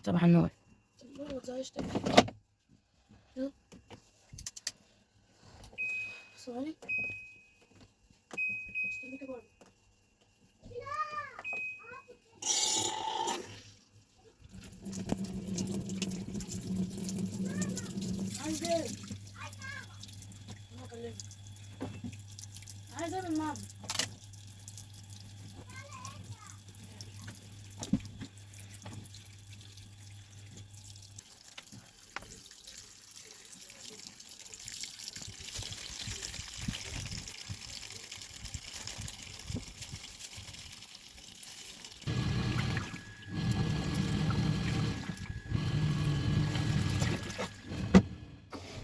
صباح النور. ما تزعلش تاني. يلا ثواني استنيكي برضه. عايز ايه؟ انا اكلمك. عايز ايه من ماما؟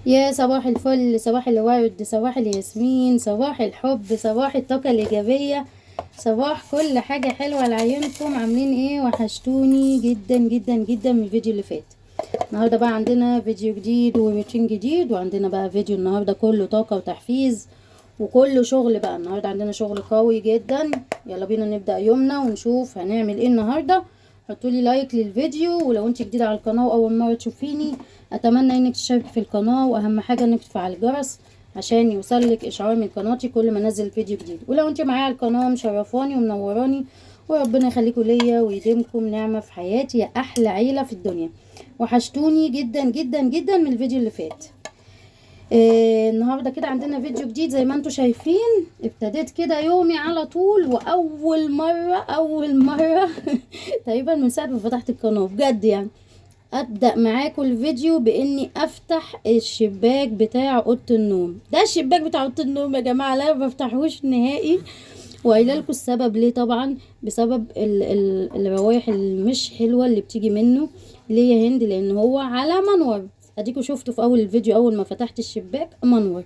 يا صباح الفل، صباح الورد، صباح الياسمين، صباح الحب، صباح الطاقة الإيجابية، صباح كل حاجة حلوة لعيونكم. عاملين ايه؟ وحشتوني جدا جدا جدا من الفيديو اللي فات. النهاردة بقى عندنا فيديو جديد وروتين جديد، وعندنا بقى فيديو النهاردة كله طاقة وتحفيز وكله شغل. بقى النهاردة عندنا شغل قوي جدا. يلا بينا نبدأ يومنا ونشوف هنعمل ايه النهاردة. حطولي لايك للفيديو، ولو انت جديدة على القناة واول مرة تشوفيني اتمنى انك تشتركي في القناة، واهم حاجة انك تفعلي الجرس عشان يوصلك اشعار من قناتي كل ما انزل فيديو جديد. ولو انت معايا على القناة مشرفاني ومنوراني، وربنا يخليكم ليا ويديمكم نعمة في حياتي يا احلى عيلة في الدنيا. وحشتوني جدا جدا جدا من الفيديو اللي فات. النهارده كده عندنا فيديو جديد زي ما انتم شايفين. ابتديت كده يومي على طول، واول مره تقريبا من ساعه ما فتحت القناه بجد يعني ابدا معاكم الفيديو باني افتح الشباك بتاع اوضه النوم. ده الشباك بتاع اوضه النوم يا جماعه لا ما بفتحوش نهائي، وقايله لكم السبب ليه. طبعا بسبب الروايح المش حلوه اللي بتيجي منه، اللي هي هند، لان هو على منور. اديكوا شفتوا في اول الفيديو اول ما فتحت الشباك منور،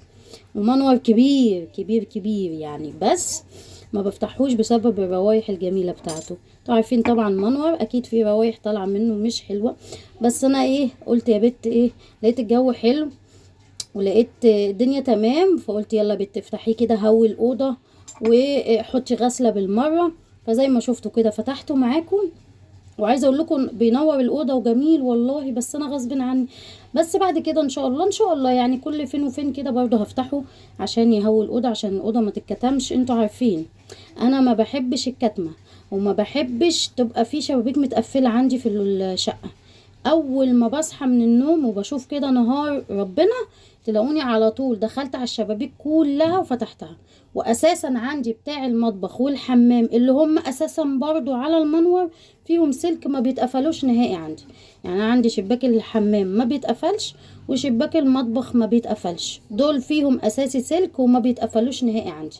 ومنور كبير كبير كبير يعني، بس ما بفتحوش بسبب الروايح الجميله بتاعته. انتوا عارفين طبعا منور اكيد في روايح طالعه منه مش حلوه، بس انا ايه قلت يا بت ايه، لقيت الجو حلو ولقيت الدنيا تمام، فقلت يلا بت افتحيه كده هوي الاوضه وحطي غسله بالمره. فزي ما شفتوا كده فتحته معاكم، وعايزه اقول لكم بينور الاوضه وجميل والله، بس انا غصب عني. بس بعد كده ان شاء الله ان شاء الله يعني كل فين وفين كده برضه هفتحه عشان يهوي الاوضه، عشان الاوضه ما تتكتمش. انتوا عارفين انا ما بحبش الكتمه، وما بحبش تبقى في شبابيك متقفله عندي في الشقه. اول ما بصحى من النوم وبشوف كده نهار ربنا، تلاقوني على طول دخلت على الشبابيك كلها وفتحتها. واساسا عندي بتاع المطبخ والحمام اللي هم اساسا برضو على المنور فيهم سلك ما بيتقفلوش نهائي عندي. يعني أنا عندي شباك الحمام ما بيتقفلش، وشباك المطبخ ما بيتقفلش، دول فيهم اساسي سلك وما بيتقفلوش نهائي عندي.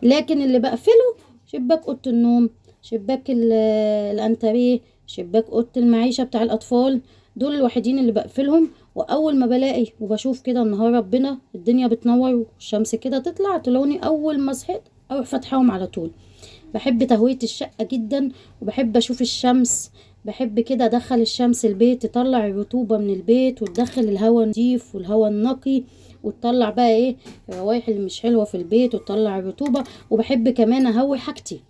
لكن اللي بقفله شباك اوضه النوم، شباك الانتريه، شباك اوضه المعيشه بتاع الاطفال، دول الوحيدين اللي بقفلهم. واول ما بلاقي وبشوف كده النهار ربنا الدنيا بتنور والشمس كده تطلع، تلاقوني اول ما صحيت اروح فاتحاهم على طول. بحب تهوية الشقة جدا، وبحب اشوف الشمس. بحب كده ادخل الشمس البيت تطلع الرطوبة من البيت، وتدخل الهواء النضيف والهواء النقي، وتطلع بقى ايه الروايح اللي مش حلوة في البيت، وتطلع الرطوبة. وبحب كمان اهوي حاجتي.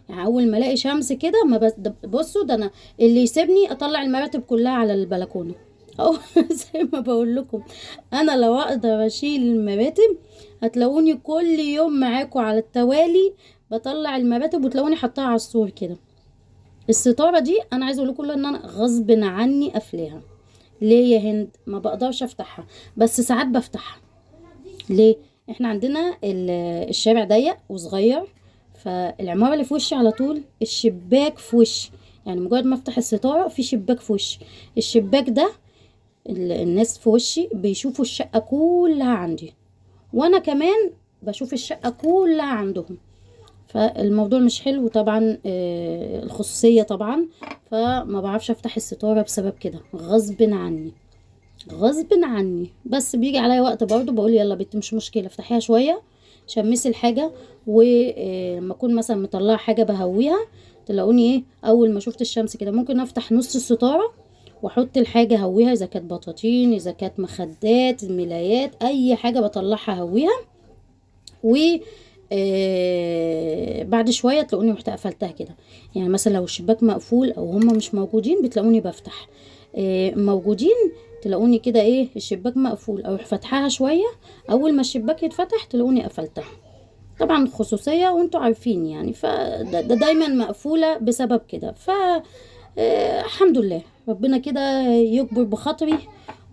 يعني اول ما الاقي شمس كده ما بصوا ده انا اللي يسيبني اطلع المراتب كلها على البلكونه او زي ما بقول لكم، انا لو اقدر اشيل المراتب هتلاقوني كل يوم معاكم على التوالي بطلع المراتب، وتلاقوني حطاها على السور كده. الستاره دي انا عايزه اقول لكم ان انا غصب عني قافلاها. ليه يا هند؟ ما بقدرش افتحها، بس ساعات بفتحها. ليه؟ احنا عندنا الشارع ضيق وصغير، فالعمارة اللي في وشي على طول الشباك في وشي، يعني مجرد ما افتح الستارة في شباك في وشي. الشباك ده الناس في وشي بيشوفوا الشقة كلها عندي، وانا كمان بشوف الشقة كلها عندهم. فالموضوع مش حلو طبعا، الخصوصية طبعا. فما بعرفش افتح الستارة بسبب كده، غصب عني غصب عني. بس بيجي عليا وقت برضو بقول يلا بنت مش مشكله افتحيها شويه، شمسي الحاجه. ولما اكون مثلا مطلعه حاجه بهويها، تلاقوني ايه اول ما شفت الشمس كده ممكن افتح نص الستاره واحط الحاجه هويها، اذا كانت بطاطين، اذا كانت مخدات، ملايات، اي حاجه بطلعها هويها. بعد شويه تلاقوني رحت قفلتها كده. يعني مثلا لو الشباك مقفول او هم مش موجودين بتلاقوني بفتح، موجودين تلاقوني كده ايه الشباك مقفول اروح فاتحاها شويه، اول ما الشباك يتفتح تلاقوني قفلتها. طبعا خصوصيه وانتوا عارفين يعني، فده دايما مقفوله بسبب كده. ف الحمد لله ربنا كده يكبر بخاطري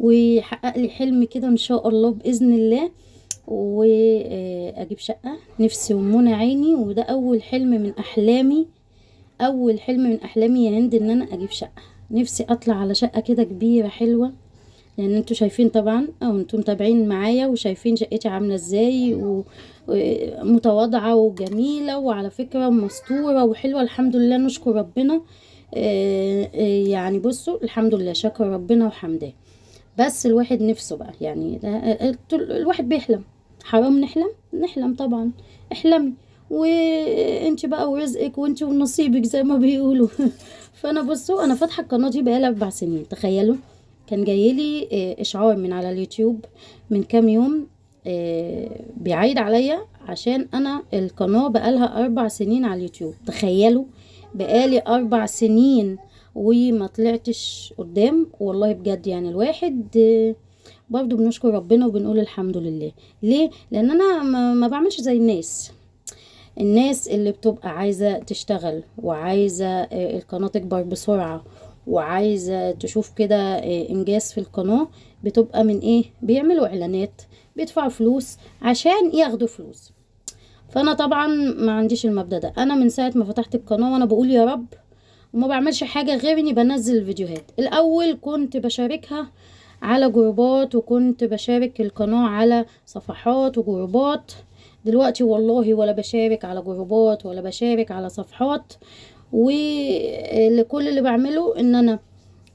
ويحقق لي حلم كده ان شاء الله باذن الله، واجيب شقه نفسي ومنى عيني. وده اول حلم من احلامي، اول حلم من احلامي يا هند ان انا اجيب شقه. نفسي اطلع على شقه كده كبيره حلوه، لان انتوا شايفين طبعا او انتوا متابعين معايا وشايفين شقتي عامله ازاي ومتواضعه وجميله، وعلى فكره مستوره وحلوه الحمد لله نشكر ربنا. يعني بصوا الحمد لله شكر ربنا وحمداه. بس الواحد نفسه بقى يعني الواحد بيحلم، حرام نحلم؟ نحلم طبعا، احلمي وانت بقى ورزقك وانت ونصيبك زي ما بيقولوا. فانا بصوا انا فاتحه القناه دي بقالي 4 سنين، تخيلوا. كان جايلي اشعار من على اليوتيوب من كام يوم، بيعيد عليا عشان انا القناه بقالها 4 سنين على اليوتيوب. تخيلوا بقالي 4 سنين وما طلعتش قدام. والله بجد يعني الواحد برضو بنشكر ربنا وبنقول الحمد لله. ليه؟ لان انا ما بعملش زي الناس اللي بتبقى عايزة تشتغل وعايزة القناة تكبر بسرعة وعايزة تشوف كده انجاز في القناة. بتبقى من ايه؟ بيعملوا اعلانات، بيدفعوا فلوس عشان ياخدوا فلوس. فانا طبعا ما عنديش المبدأ ده. انا من ساعة ما فتحت القناة وانا بقول يا رب، وما بعملش حاجة غير اني بنزل الفيديوهات. الاول كنت بشاركها على جروبات وكنت بشارك القناة على صفحات وجروبات. دلوقتي والله ولا بشارك على جروبات ولا بشارك على صفحات، وكل اللي بعمله ان انا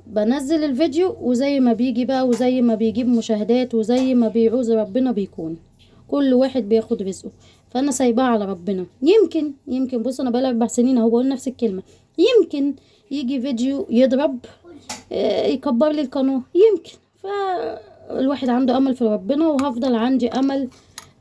بنزل الفيديو وزي ما بيجي بقى وزي ما بيجيب مشاهدات وزي ما بيعوز ربنا بيكون. كل واحد بياخد رزقه، فانا سايباه على ربنا. يمكن بص انا بقالي 4 سنين اهو بقول نفس الكلمه. يمكن يجي فيديو يضرب يكبر لي القناه، يمكن. فالواحد عنده امل في ربنا، وهفضل عندي امل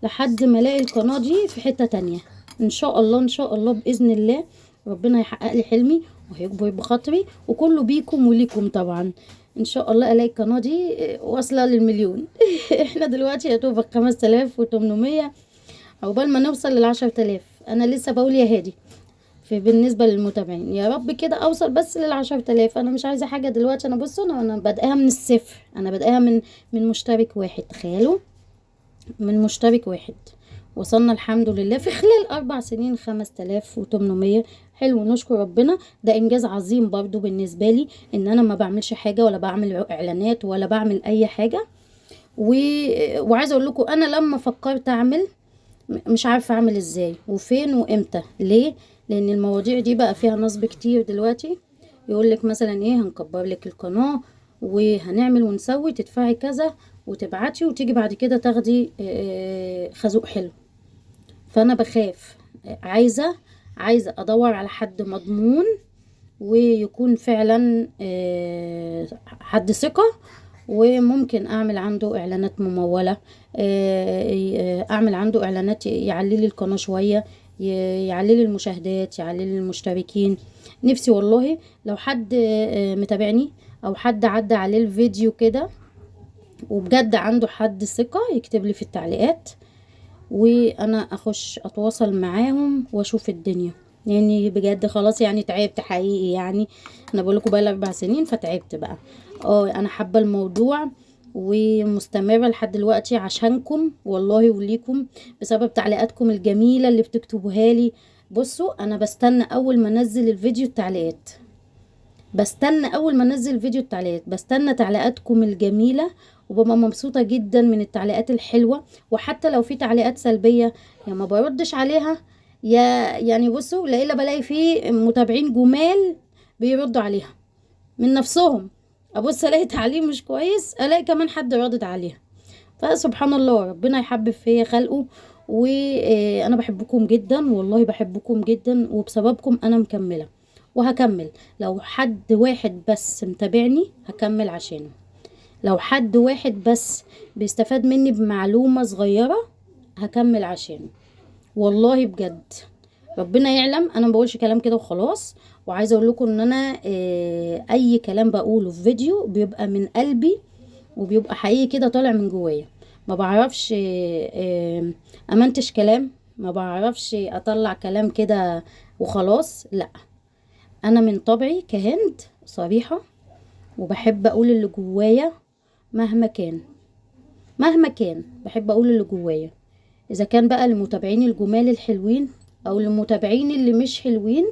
لحد ما الاقي القناه دي في حته تانية. ان شاء الله ان شاء الله باذن الله ربنا يحقق لي حلمي وهيكبر بخاطري، وكله بيكم وليكم طبعا. ان شاء الله الاقي القناه دي واصله للمليون. احنا دلوقتي يا دوبك 5800 عقبال ما نوصل لل10,000. انا لسه بقول يا هادي في بالنسبه للمتابعين، يا رب كده اوصل بس لل10,000. انا مش عايزه حاجه دلوقتي. انا بصوا انا بادئها من الصفر، انا بادئها من مشترك واحد. تخيلوا من مشترك واحد وصلنا الحمد لله في خلال 4 سنين 5800. حلو نشكر ربنا. ده انجاز عظيم برضو بالنسبه لي، ان انا ما بعملش حاجه ولا بعمل اعلانات ولا بعمل اي حاجه. وعايزه اقول لكم انا لما فكرت اعمل مش عارفه اعمل ازاي وفين وامتى. ليه؟ لان المواضيع دي بقى فيها نصب كتير دلوقتي. يقول لك مثلا ايه هنكبر لك القناه وهنعمل ونسوي، تدفعي كذا وتبعتي وتيجي بعد كده تاخدي خازوق حلو. فانا بخاف، عايزه ادور على حد مضمون ويكون فعلا حد ثقه، وممكن اعمل عنده اعلانات ممولة، اعمل عنده اعلانات يعلي لي القناة شوية، يعلي لي المشاهدات، يعلي لي المشتركين. نفسي والله لو حد متابعني او حد عدى عليه الفيديو كده وبجد عنده حد ثقة يكتب لي في التعليقات، وانا اخش اتواصل معاهم واشوف الدنيا. يعني بجد خلاص يعني تعبت حقيقي. يعني انا بقول لكم بقى 4 سنين فتعبت بقى. انا حابه الموضوع ومستمره لحد دلوقتي عشانكم والله وليكم، بسبب تعليقاتكم الجميله اللي بتكتبوها لي. بصوا انا بستنى اول ما انزل الفيديو التعليقات، بستنى اول ما انزل الفيديو التعليقات، بستنى تعليقاتكم الجميله وببقى مبسوطه جدا من التعليقات الحلوه. وحتى لو في تعليقات سلبيه يا ما بردش عليها، يا يعني بصوا لا بلاقي فيه متابعين جمال بيردوا عليها من نفسهم. ابص الاقي تعليق مش كويس الاقي كمان حد ردد عليها. فسبحان الله ربنا يحبب فيا خلقه. وانا بحبكم جدا والله بحبكم جدا، وبسببكم انا مكمله وهكمل. لو حد واحد بس متابعني هكمل عشانه، لو حد واحد بس بيستفاد مني بمعلومة صغيرة هكمل عشانه. والله بجد ربنا يعلم، انا ما بقولش كلام كده وخلاص. وعايزه اقول لكم ان انا اي كلام بقوله في فيديو بيبقى من قلبي، وبيبقى حقيقي كده طالع من جوايا. ما بعرفش امنتج كلام، ما بعرفش اطلع كلام كده وخلاص، لا. انا من طبعي كهند صريحه، وبحب اقول اللي جوايا مهما كان. مهما كان بحب اقول اللي جوايا، اذا كان بقى للمتابعين الجمال الحلوين او للمتابعين اللي مش حلوين،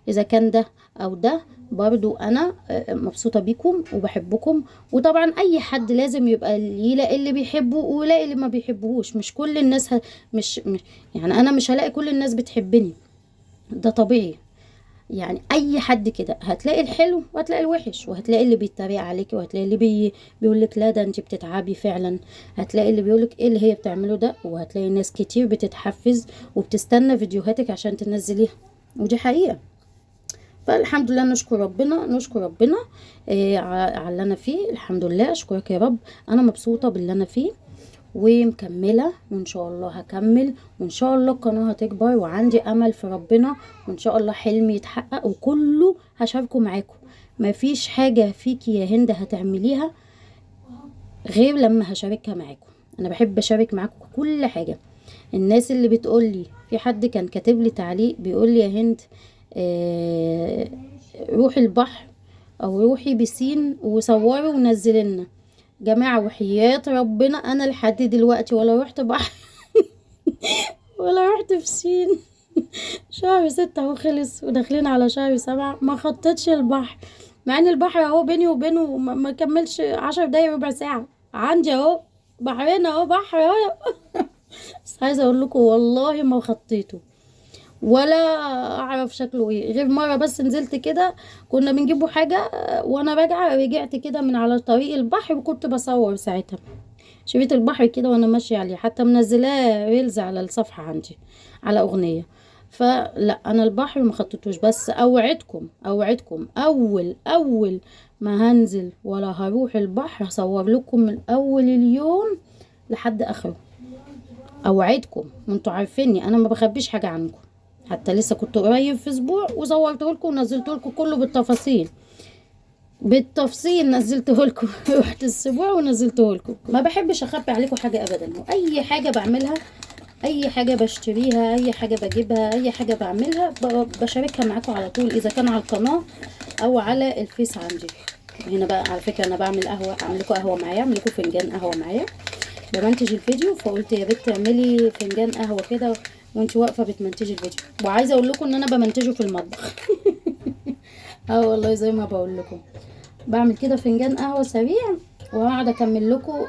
اذا كان ده او ده، برضو انا مبسوطة بيكم وبحبكم. وطبعا اي حد لازم يبقى يلاقي اللي بيحبه ويلاقي اللي ما بيحبهوش. مش كل الناس مش يعني انا مش هلاقي كل الناس بتحبني، ده طبيعي. يعني اي حد كده هتلاقي الحلو وهتلاقي الوحش، وهتلاقي اللي بيتريق عليكي، وهتلاقي اللي بيقولك لا ده انت بتتعبي فعلا، هتلاقي اللي بيقولك ايه اللي هي بتعمله ده، وهتلاقي ناس كتير بتتحفز وبتستنى فيديوهاتك عشان تنزليها، ودي حقيقة. فالحمد لله، نشكر ربنا نشكر ربنا على اللي انا فيه. الحمد لله، اشكرك يا رب. انا مبسوطة باللي انا فيه ومكملة، وان شاء الله هكمل، وان شاء الله القناة هتكبر، وعندي امل في ربنا، وان شاء الله حلمي يتحقق، وكله هشاركه معاكم. مفيش حاجة فيكي يا هند هتعمليها غير لما هشاركها معاكم. انا بحب اشارك معاكم كل حاجة. الناس اللي بتقولي، في حد كان كاتب لي تعليق بيقول لي يا هند روحي البحر او روحي بسين وصوري ونزلي لنا. جماعة وحياة ربنا انا لحد دلوقتي ولا رحت بحر ولا رحت بسين. شهر 6 اهو خلص وداخلين على شهر 7، ما خطيتش البحر، مع ان البحر اهو بيني وبينه ما كملش 10 دقايق ربع ساعة. عندي اهو بحرين اهو، بحر اهو. بس عايزة اقول لكم والله ما خطيته ولا اعرف شكله ايه، غير مره بس نزلت كده كنا بنجيبوا حاجه، وانا راجعه رجعت كده من على طريق البحر، وكنت بصور ساعتها شريط البحر كده وانا ماشيه عليه، حتى منزلاه ريلز على الصفحه عندي على اغنيه. فلا انا البحر ما خطيتوش، بس اوعدكم اول ما هنزل ولا هروح البحر هصور لكم من اول اليوم لحد اخره. اوعدكم، وانتوا عارفيني انا ما بخبيش حاجه عنكم. حتى لسه كنت قريب في اسبوع وصورته لكم ونزلته لكم كله بالتفصيل نزلته لكم. رحت الاسبوع ونزلته لكم. ما بحبش اخبي عليكم حاجه ابدا، واي حاجه بعملها، اي حاجه بشتريها، اي حاجه بجيبها، اي حاجه بعملها بشاركها معاكم على طول، اذا كان على القناه او على الفيس عندي. هنا بقى على فكره انا بعمل قهوه، اعمل لكم قهوه معايا، اعمل لكم فنجان قهوه معايا، بمنتج الفيديو. فقلت يا بنت اعملي فنجان قهوه كده وانت واقفه بتمنتجي الفيديو. وعايزه اقول لكم ان انا بمنتجه في المطبخ. اه والله زي ما بقول لكم، بعمل كده فنجان قهوه سريع، وهقعد اكمل لكم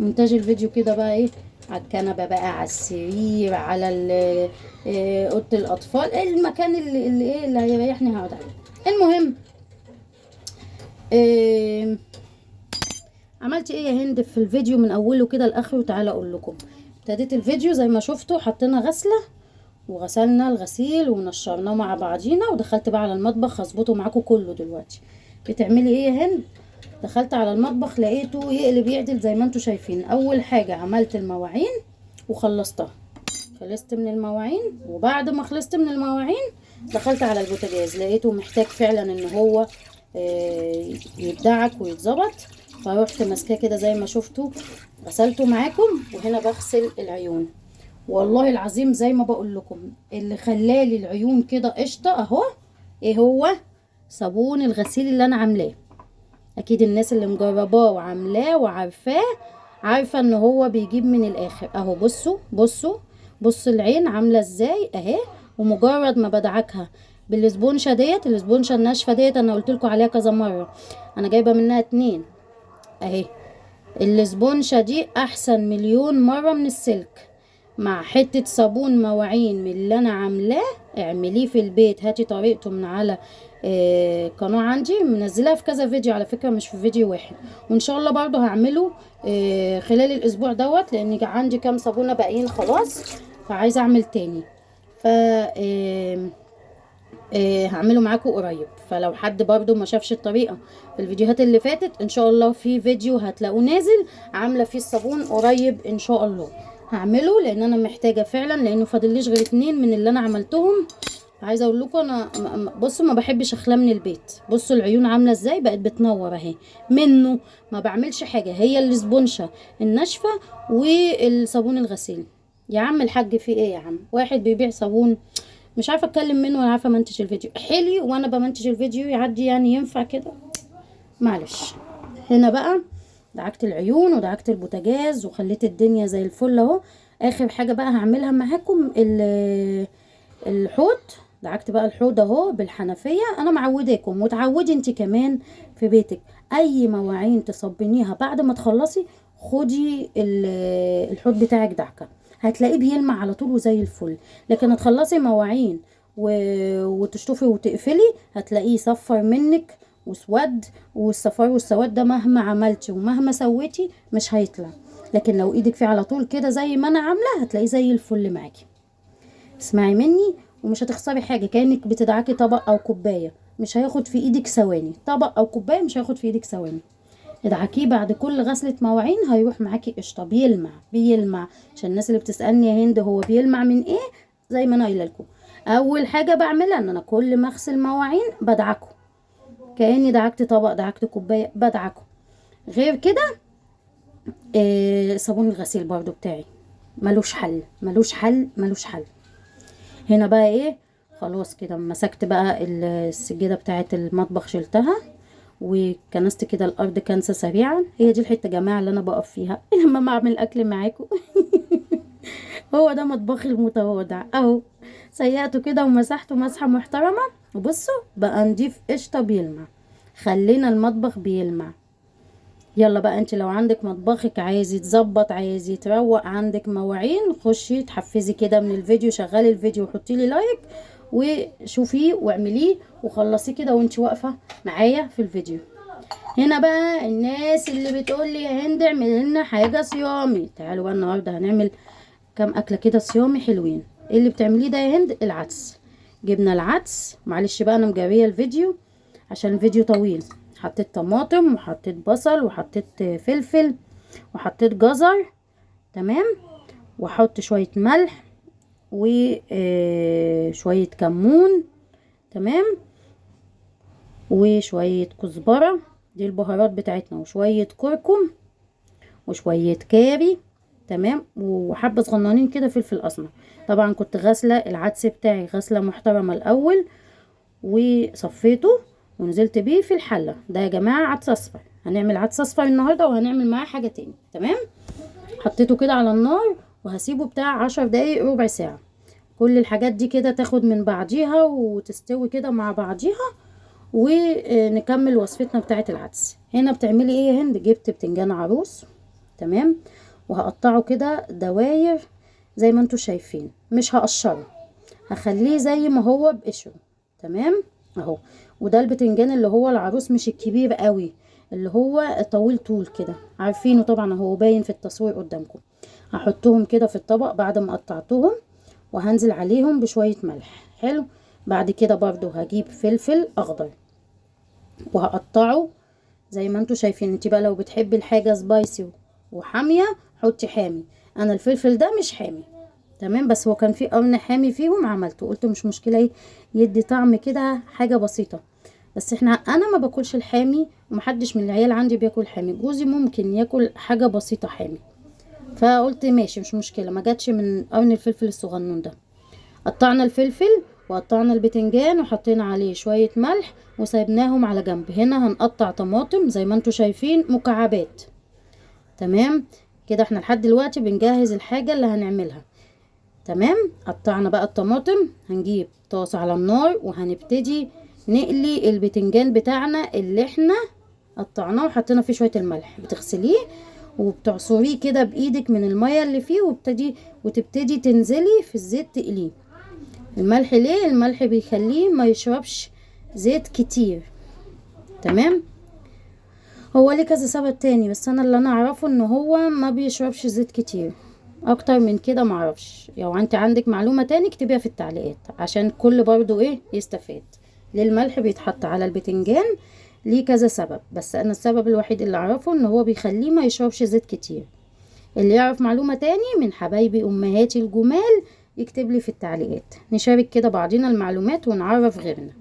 مونتاج الفيديو كده بقى ايه، على الكنبه بقى، على السرير، على اوضه الاطفال، المكان اللي ايه اللي هيريحني هقعد عليه. المهم عملت ايه يا هند في الفيديو من اوله كده لاخره؟ تعالى اقول لكم. ابتديت الفيديو زي ما شفتوا، حطينا غسله وغسلنا الغسيل ونشرناه مع بعضينا، ودخلت بقى على المطبخ هظبطه معاكم كله دلوقتي. بتعملي ايه يا هند؟ دخلت على المطبخ لقيته يقلب يعدل زي ما انتوا شايفين. اول حاجه عملت المواعين وخلصتها، خلصت من المواعين، وبعد ما خلصت من المواعين دخلت على البوتاجاز، لقيته محتاج فعلا ان هو يدعك ويتظبط. فروحت ماسكاه كده زي ما شفتوا، غسلته معاكم، وهنا بغسل العيون. والله العظيم زي ما بقول لكم، اللي خلالي العيون كده قشطه اهو، ايه هو؟ صابون الغسيل اللي انا عاملاه. اكيد الناس اللي مجرباه وعاملاه وعارفاه عارفه ان هو بيجيب من الاخر اهو. بصوا العين عامله ازاي اهي. ومجرد ما بدعكها بالاسبونشه ديت، الاسبونشه الناشفه ديت انا قلت لكم عليها كذا مره، انا جايبه منها 2 اهي. الاسبونشه دي احسن مليون مره من السلك. مع حته صابون مواعين من اللي انا عاملاه، اعمليه في البيت، هاتي طريقته من على قناه عندي منزلها في كذا فيديو على فكره، مش في فيديو واحد. وان شاء الله برضو هعمله خلال الاسبوع دوت، لان عندي كام صابونه باقيين خلاص، فعايزه اعمل تاني. ف هعمله معاكم قريب. فلو حد برضو ما شافش الطريقه في الفيديوهات اللي فاتت، ان شاء الله في فيديو هتلاقوه نازل عامله فيه الصابون قريب ان شاء الله. هعمله لان انا محتاجه فعلا، لانه فاضليش غير 2 من اللي انا عملتهم. عايزه اقول لكم انا بصوا ما بحبش اخلاه من البيت. بصوا العيون عامله ازاي، بقت بتنور اهي منه. ما بعملش حاجه، هي الاسبونشه الناشفه والصابون الغسيل. يا عم الحاج في ايه يا عم؟ واحد بيبيع صابون مش عارفه اتكلم منه ولا عارفه منتج الفيديو حلي، وانا بمنتج الفيديو يعدي يعني؟ ينفع كده؟ معلش. هنا بقى دعكت العيون ودعكت البوتاجاز وخليت الدنيا زي الفل اهو. اخر حاجه بقى هعملها معاكم الحوض. دعكت بقى الحوض اهو بالحنفيه. انا معوداكم وتعودي انت كمان في بيتك، اي مواعين تصبنيها بعد ما تخلصي خدي الحوض بتاعك دعكه، هتلاقيه بيلمع على طول وزي الفل. لكن هتخلصي مواعين وتشطفي وتقفلي هتلاقيه صفر منك وسود، والصفار والسواد ده مهما عملتي ومهما سويتي مش هيطلع. لكن لو ايدك فيه على طول كده زي ما انا عامله هتلاقيه زي الفل معاكي. اسمعي مني ومش هتخسري حاجه، كانك بتدعكي طبق او كوبايه، مش هياخد في ايدك ثواني. طبق او كوبايه مش هياخد في ايدك ثواني. ادعكيه بعد كل غسله مواعين هيروح معاكي قشطه. بيلمع بيلمع. عشان الناس اللي بتسالني يا هند هو بيلمع من ايه، زي ما انا قايله لكم، اول حاجه بعملها ان انا كل ما اغسل مواعين بدعكه، كاني دعكت طبق دعكت كوبايه بدعكه. غير كده صابون الغسيل برضو بتاعي ملوش حل ملوش حل ملوش حل. هنا بقى ايه، خلاص كده مسكت بقى السجاده بتاعه المطبخ شلتها وكنست كده الارض كنسه سريعا. هي دي الحته يا جماعه اللي انا بقف فيها لما بعمل اكل معاكم. هو ده مطبخي المتواضع اهو. سيقته كده ومسحته مسحه محترمه. وبصوا بقى نضيف قشطه بيلمع. خلينا المطبخ بيلمع. يلا بقى انت لو عندك مطبخك عايز يتظبط عايز يتروق عندك مواعين، خشي تحفزي كده من الفيديو، شغلي الفيديو وحطي لي لايك وشوفيه واعمليه وخلصي كده وانت واقفه معايا في الفيديو. هنا بقى الناس اللي بتقول لي يا هند اعمل لنا حاجه صيامي، تعالوا بقى النهارده هنعمل كام اكله كده صيامي حلوين. ايه اللي بتعمليه ده يا هند؟ العدس. جبنا العدس، معلش بقى انا مجريه الفيديو عشان الفيديو طويل. حطيت طماطم وحطيت بصل وحطيت فلفل وحطيت جزر، تمام، واحط شويه ملح وشويه كمون، تمام، وشويه كزبره، دي البهارات بتاعتنا، وشويه كركم وشويه كاري، تمام، وحبه صغننين كده فلفل اسمر. طبعا كنت غاسله العدس بتاعي غسله محترمه الاول وصفيته ونزلت بيه في الحله. ده يا جماعه عدس اصفر، هنعمل عدس اصفر النهارده وهنعمل معاه حاجه تاني، تمام. حطيته كده على النار وهسيبه بتاع 10 دقايق ربع ساعه. كل الحاجات دي كده تاخد من بعضيها وتستوي كده مع بعضيها ونكمل وصفتنا بتاعه العدس. هنا بتعملي ايه يا هند؟ جبت بتنجان عروس، تمام، وهقطعه كده دواير زي ما انتوا شايفين، مش هقشره، هخليه زي ما هو بقشره، تمام اهو. وده البتنجان اللي هو العروس، مش الكبير قوي، اللي هو طويل طول كده، عارفينه طبعا، هو باين في التصوير قدامكم. هحطهم كده في الطبق بعد ما قطعتهم وهنزل عليهم بشوية ملح. حلو. بعد كده برضو هجيب فلفل اخضر وهقطعه زي ما انتوا شايفين. انت بقى لو بتحبي الحاجة سبايسي وحامية حطي حامي، انا الفلفل ده مش حامي، تمام، بس هو كان في قرن حامي فيهم عملته، قلت مش مشكله ايه يدي طعم كده حاجه بسيطه. بس انا ما باكلش الحامي ومحدش من العيال عندي بياكل حامي، جوزي ممكن ياكل حاجه بسيطه حامي، فقلت ماشي مش مشكله، ما جاتش من قرن الفلفل الصغنون ده. قطعنا الفلفل وقطعنا البتنجان وحطينا عليه شويه ملح وسيبناهم على جنب. هنا هنقطع طماطم زي ما انتوا شايفين مكعبات، تمام كده. احنا لحد دلوقتي بنجهز الحاجه اللي هنعملها، تمام. قطعنا بقى الطماطم، هنجيب طاسة على النار وهنبتدي نقلي البتنجان بتاعنا اللي احنا قطعناه وحطينا فيه شوية الملح. بتغسليه وبتعصريه كده بايدك من المية اللي فيه وتبتدي تنزلي في الزيت تقليه. الملح ليه؟ الملح بيخليه ما يشربش زيت كتير، تمام. هو ليه كذا سبب تاني، بس انا اللي انا اعرفه ان هو ما بيشربش زيت كتير، اكتر من كده معرفش. لو انت عندك معلومة تاني اكتبيها في التعليقات عشان كل برضو ايه يستفاد. ليه الملح بيتحط على البتنجان؟ ليه كذا سبب، بس انا السبب الوحيد اللي اعرفه ان هو بيخليه ما يشربش زيت كتير. اللي يعرف معلومة تاني من حبايبي امهاتي الجمال يكتب لي في التعليقات، نشارك كده بعضنا المعلومات ونعرف غيرنا.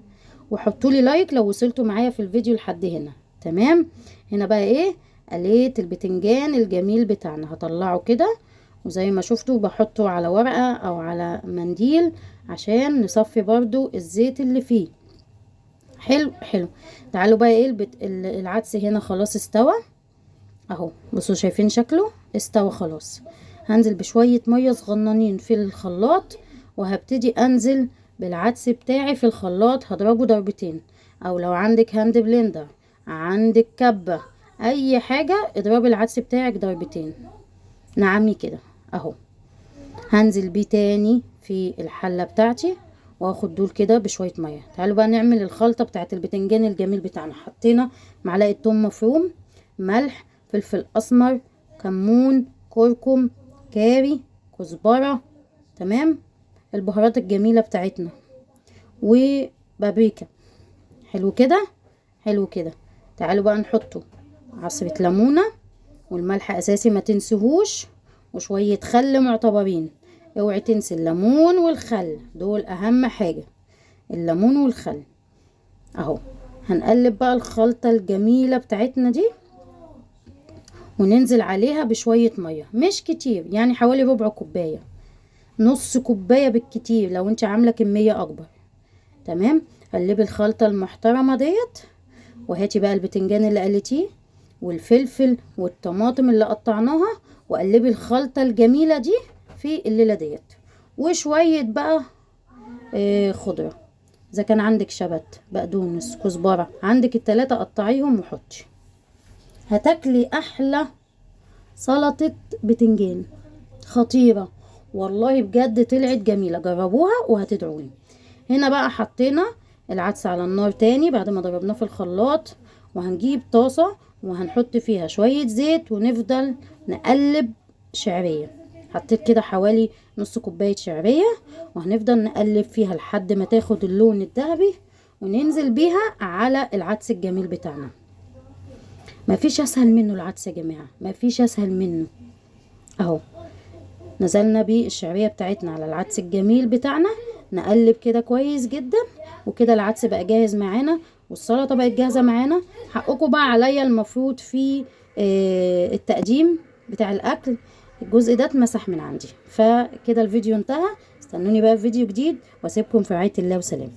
وحطوا لي لايك لو وصلتوا معايا في الفيديو لحد هنا. تمام. هنا بقى ايه، قليت البتنجان الجميل بتاعنا، هطلعه كده وزي ما شفتوا بحطه على ورقة او على منديل عشان نصفي برضو الزيت اللي فيه. حلو حلو. تعالوا بقى ايه العدس هنا خلاص استوى اهو، بصوا شايفين شكله استوى خلاص. هنزل بشوية مية صغننين في الخلاط، وهبتدي انزل بالعدس بتاعي في الخلاط، هضربه ضربتين، او لو عندك هاند بلندر، عندك كبة، اي حاجة اضربي العدس بتاعك ضربتين نعمي كده اهو. هنزل بيه تاني في الحلة بتاعتي واخد دول كده بشوية مية. تعالوا بقى نعمل الخلطة بتاعت البتنجان الجميل بتاعنا. حطينا معلقة توم مفروم، ملح، فلفل اسمر، كمون، كركم، كاري، كزبرة، تمام، البهارات الجميلة بتاعتنا، وبابريكا. حلو كده حلو كده. تعالوا بقى نحطه عصرة ليمونة، والملح اساسي ما تنسوهوش، وشوية خل معتبرين. اوعي تنسي الليمون والخل، دول اهم حاجة، الليمون والخل اهو. هنقلب بقى الخلطة الجميلة بتاعتنا دي، وننزل عليها بشوية مية مش كتير، يعني حوالي ربع كوباية، نص كوباية بالكتير لو انت عاملة كمية اكبر. تمام. قلبي الخلطة المحترمة ديت، وهاتي بقى البتنجان اللي قلتيه والفلفل والطماطم اللي قطعناها، وقلبي الخلطة الجميلة دي في الليلة ديت، وشوية بقى خضرة، اذا كان عندك شبت، بقدونس، كزبرة، عندك التلاتة قطعيهم وحطي. هتاكلي احلى سلطة بتنجان، خطيرة والله بجد، طلعت جميلة، جربوها وهتدعوني. هنا بقى حطينا العدس على النار تاني بعد ما ضربناه في الخلاط، وهنجيب طاسة وهنحط فيها شوية زيت ونفضل نقلب شعرية. حطيت كده حوالي نص كوباية شعرية، وهنفضل نقلب فيها لحد ما تاخد اللون الذهبي، وننزل بيها على العدس الجميل بتاعنا. مفيش اسهل منه العدس يا جماعة، مفيش اسهل منه اهو. نزلنا بالشعرية بتاعتنا على العدس الجميل بتاعنا، نقلب كده كويس جدا، وكده العدس بقى جاهز معانا والسلطة بقت جاهزة معانا. حقكم بقى عليا المفروض في التقديم بتاع الاكل الجزء ده اتمسح من عندي، فكده الفيديو انتهى. استنوني بقى في فيديو جديد، واسيبكم في رعاية الله وسلام.